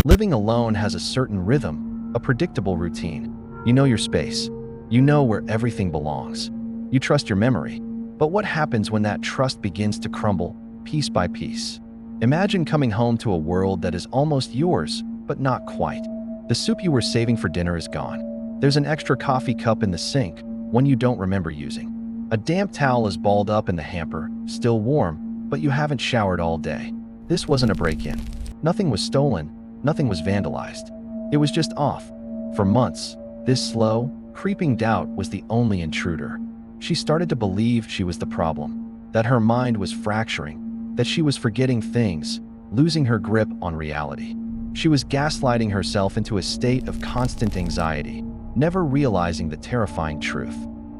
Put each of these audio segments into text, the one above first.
Living alone has a certain rhythm, a predictable routine. You know your space. You know where everything belongs. You trust your memory. But what happens when that trust begins to crumble, piece by piece? Imagine coming home to a world that is almost yours, but not quite. The soup you were saving for dinner is gone. There's an extra coffee cup in the sink, one you don't remember using. A damp towel is balled up in the hamper, still warm, but you haven't showered all day. This wasn't a break-in. Nothing was stolen, nothing was vandalized. It was just off. For months, this slow, creeping doubt was the only intruder. She started to believe she was the problem, that her mind was fracturing, that she was forgetting things, losing her grip on reality. She was gaslighting herself into a state of constant anxiety, never realizing the terrifying truth.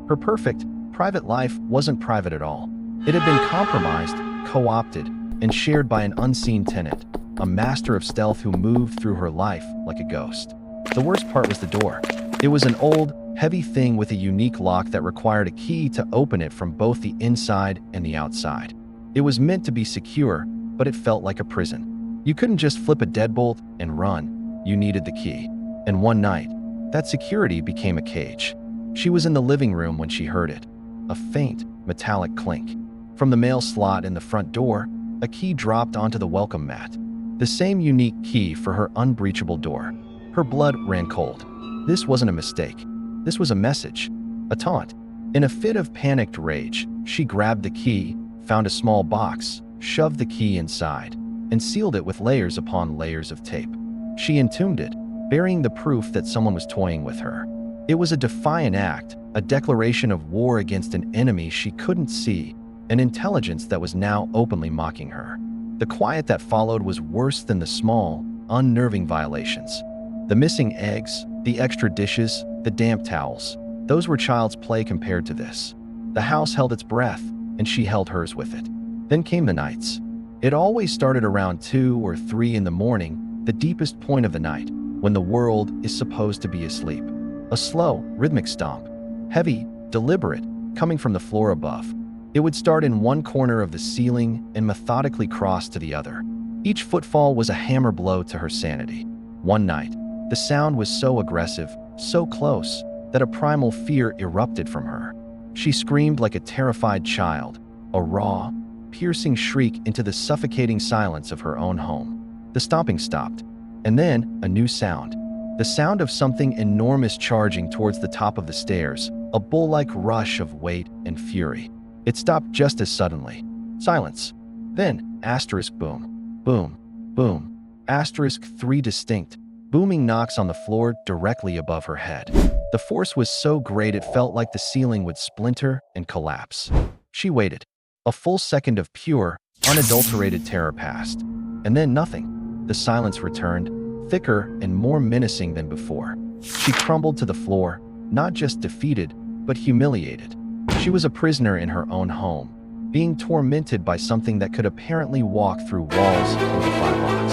Her perfect, private life wasn't private at all. It had been compromised, co-opted, and shared by an unseen tenant, a master of stealth who moved through her life like a ghost. The worst part was the door. It was an old, heavy thing with a unique lock that required a key to open it from both the inside and the outside. It was meant to be secure, but it felt like a prison. You couldn't just flip a deadbolt and run. You needed the key. And one night, that security became a cage. She was in the living room when she heard it. A faint, metallic clink. From the mail slot in the front door, a key dropped onto the welcome mat. The same unique key for her unbreachable door. Her blood ran cold. This wasn't a mistake. This was a message, a taunt. In a fit of panicked rage, she grabbed the key, found a small box, shoved the key inside, and sealed it with layers upon layers of tape. She entombed it, burying the proof that someone was toying with her. It was a defiant act, a declaration of war against an enemy she couldn't see, an intelligence that was now openly mocking her. The quiet that followed was worse than the small, unnerving violations. The missing eggs, the extra dishes, the damp towels. Those were child's play compared to this. The house held its breath, and she held hers with it. Then came the nights. It always started around 2 or 3 in the morning, the deepest point of the night, when the world is supposed to be asleep. A slow, rhythmic stomp, heavy, deliberate, coming from the floor above. It would start in one corner of the ceiling and methodically cross to the other. Each footfall was a hammer blow to her sanity. One night, the sound was so aggressive, so close, that a primal fear erupted from her. She screamed like a terrified child, a raw, piercing shriek into the suffocating silence of her own home. The stomping stopped, and then a new sound. The sound of something enormous charging towards the top of the stairs, a bull-like rush of weight and fury. It stopped just as suddenly. Silence. Then, asterisk boom, boom, boom, asterisk 3 distinct, booming knocks on the floor directly above her head. The force was so great it felt like the ceiling would splinter and collapse. She waited. A full second of pure, unadulterated terror passed. And then nothing. The silence returned, thicker and more menacing than before. She crumbled to the floor, not just defeated, but humiliated. She was a prisoner in her own home, being tormented by something that could apparently walk through walls and defy locks.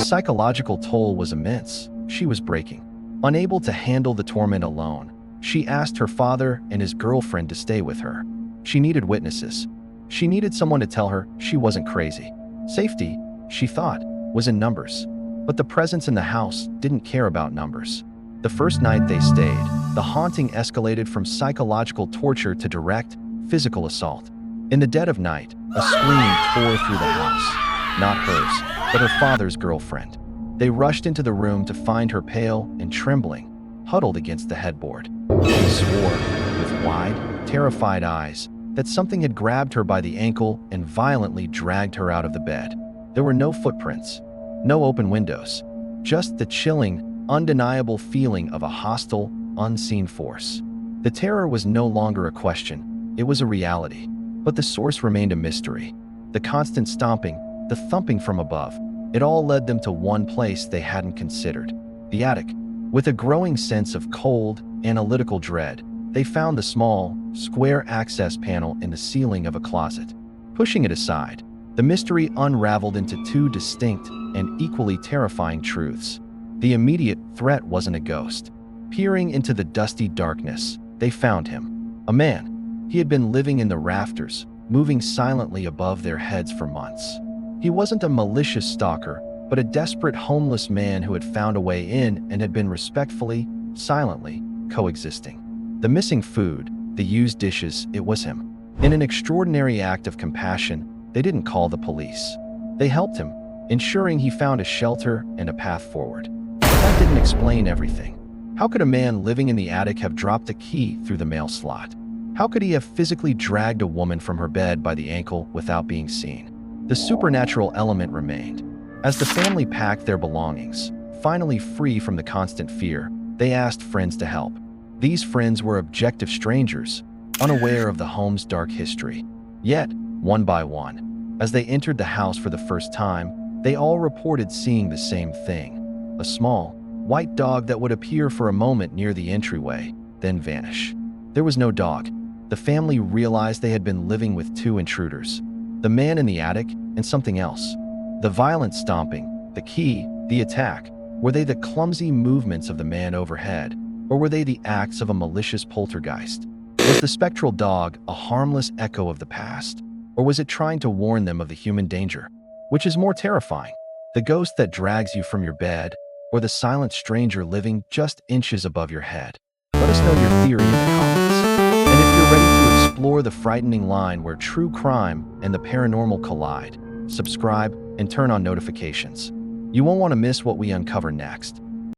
The psychological toll was immense. She was breaking. Unable to handle the torment alone, she asked her father and his girlfriend to stay with her. She needed witnesses. She needed someone to tell her she wasn't crazy. Safety, she thought, was in numbers. But the presence in the house didn't care about numbers. The first night they stayed, the haunting escalated from psychological torture to direct, physical assault. In the dead of night, a scream tore through the house. Not hers, but her father's girlfriend. They rushed into the room to find her pale and trembling, huddled against the headboard. She swore, with wide, terrified eyes, that something had grabbed her by the ankle and violently dragged her out of the bed. There were no footprints, no open windows, just the chilling, undeniable feeling of a hostile, unseen force. The terror was no longer a question, it was a reality. But the source remained a mystery. The constant stomping, the thumping from above, it all led them to one place they hadn't considered: the attic. With a growing sense of cold, analytical dread, they found the small, square access panel in the ceiling of a closet. Pushing it aside, the mystery unraveled into 2 distinct and equally terrifying truths. The immediate threat wasn't a ghost. Peering into the dusty darkness, they found him. A man. He had been living in the rafters, moving silently above their heads for months. He wasn't a malicious stalker, but a desperate homeless man who had found a way in and had been respectfully, silently, coexisting. The missing food, the used dishes, it was him. In an extraordinary act of compassion, they didn't call the police. They helped him, ensuring he found a shelter and a path forward. But that didn't explain everything. How could a man living in the attic have dropped a key through the mail slot? How could he have physically dragged a woman from her bed by the ankle without being seen? The supernatural element remained. As the family packed their belongings, finally free from the constant fear, they asked friends to help. These friends were objective strangers, unaware of the home's dark history. Yet, one by one, as they entered the house for the first time, they all reported seeing the same thing: a small, white dog that would appear for a moment near the entryway, then vanish. There was no dog. The family realized they had been living with two intruders: the man in the attic and something else. The violent stomping, the key, the attack, were they the clumsy movements of the man overhead, or were they the acts of a malicious poltergeist? Was the spectral dog a harmless echo of the past, or was it trying to warn them of the human danger? Which is more terrifying, the ghost that drags you from your bed, or the silent stranger living just inches above your head? Let us know your theory in the comments. And if you're ready to explore the frightening line where true crime and the paranormal collide, subscribe and turn on notifications. You won't want to miss what we uncover next.